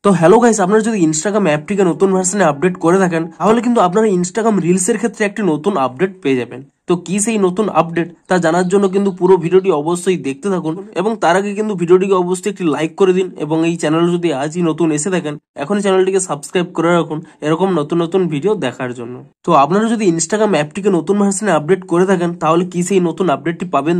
তো hello guys, আপনারা যদি ইনস্টাগ্রাম অ্যাপটিকে নতুন ভার্সনে আপডেট করে থাকেন তাহলে কিন্তু আপনারা ইনস্টাগ্রাম রিলসের ক্ষেত্রে একটি নতুন আপডেট পেয়ে যাবেন। তো কি সেই নতুন আপডেট তা জানার জন্য কিন্তু পুরো ভিডিওটি অবশ্যই দেখতে থাকুন এবং তার আগে কিন্তু ভিডিওটিকে অবশ্যই একটি লাইক করে দিন এবং এই চ্যানেল যদি আজই নতুন এসে থাকেন এখনই চ্যানেলটিকে সাবস্ক্রাইব করে রাখুন এরকম নতুন নতুন ভিডিও দেখার জন্য। তো আপনারা যদি ইনস্টাগ্রাম অ্যাপটিকে নতুন ভার্সনে আপডেট করে থাকেন তাহলে কি সেই নতুন আপডেটটি পাবেন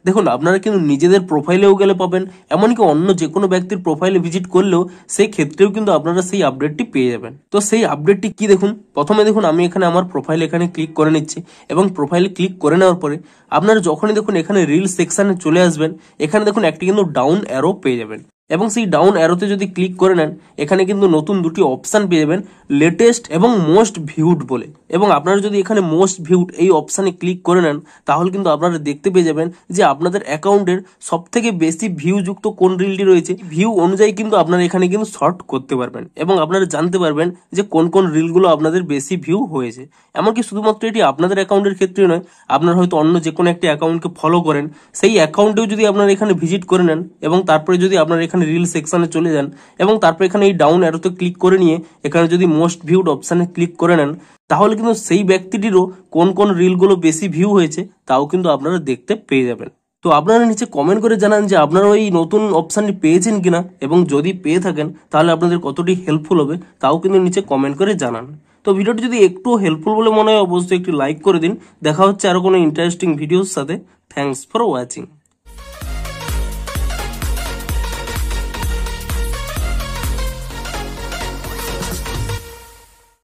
দেখুন আপনারা কিন্তু নিজেদের প্রোফাইলেও গেলে পাবেন, এমনকি অন্য যে কোনো ব্যক্তির প্রোফাইলে ভিজিট করলেও সেই ক্ষেত্রেও কিন্তু আপনারা সেই আপডেটটি পেয়ে যাবেন। তো সেই আপডেটটি কি দেখুন, প্রথমে দেখুন আমি এখানে আমার প্রোফাইল এখানে ক্লিক করে নিচ্ছি এবং প্রোফাইলে ক্লিক করে নেওয়ার পরে আপনারা যখনই দেখুন এখানে রিল সেকশনে চলে আসবেন, এখানে দেখুন একটি কিন্তু ডাউন অ্যারো পেয়ে যাবেন এবং সেই ডাউন অ্যারোতে যদি ক্লিক করে নেন এখানে কিন্তু নতুন দুটি অপশন পেয়ে যাবেন, লেটেস্ট এবং মোস্ট ভিউড বলে। এবং আপনারা যদি এখানে মোস্ট ভিউড এই অপশানে ক্লিক করে নেন তাহলে কিন্তু আপনারা দেখতে পেয়ে যাবেন যে আপনাদের অ্যাকাউন্টের সব থেকে বেশি ভিউ যুক্ত কোন রিলটি রয়েছে। ভিউ অনুযায়ী কিন্তু আপনারা এখানে কিন্তু শর্ট করতে পারবেন এবং আপনারা জানতে পারবেন যে কোন কোন রিলগুলো আপনাদের বেশি ভিউ হয়েছে। এমনকি শুধুমাত্র এটি আপনাদের অ্যাকাউন্টের ক্ষেত্রে নয়, আপনারা হয়তো অন্য যে কোনো একটি অ্যাকাউন্টকে ফলো করেন, সেই অ্যাকাউন্টেও যদি আপনারা এখানে ভিজিট করে নেন এবং তারপরে যদি আপনারা এখানে রিল সেকশনে চলে যান এবং তারপর এখানে এই ডাউন অ্যারোতে ক্লিক করে নিয়ে এখানে যদি মোস্ট ভিউড অপশানে ক্লিক করে নেন তাহলে কিন্তু সেই ব্যক্তিটিরও কোন কোন রিলগুলো বেশি ভিউ হয়েছে তাও কিন্তু আপনারা দেখতে পেয়ে যাবেন। তো আপনারা নিচে কমেন্ট করে জানান যে আপনারা ওই নতুন অপশানটি পেয়েছেন কিনা এবং যদি পেয়ে থাকেন তাহলে আপনাদের কতটি হেল্পফুল হবে তাও কিন্তু নিচে কমেন্ট করে জানান। তো ভিডিওটি যদি একটু হেল্পফুল বলে মনে হয় অবশ্যই একটি লাইক করে দিন। দেখা হচ্ছে আরো কোনো ইন্টারেস্টিং ভিডিওর সাথে। Thanks for watching.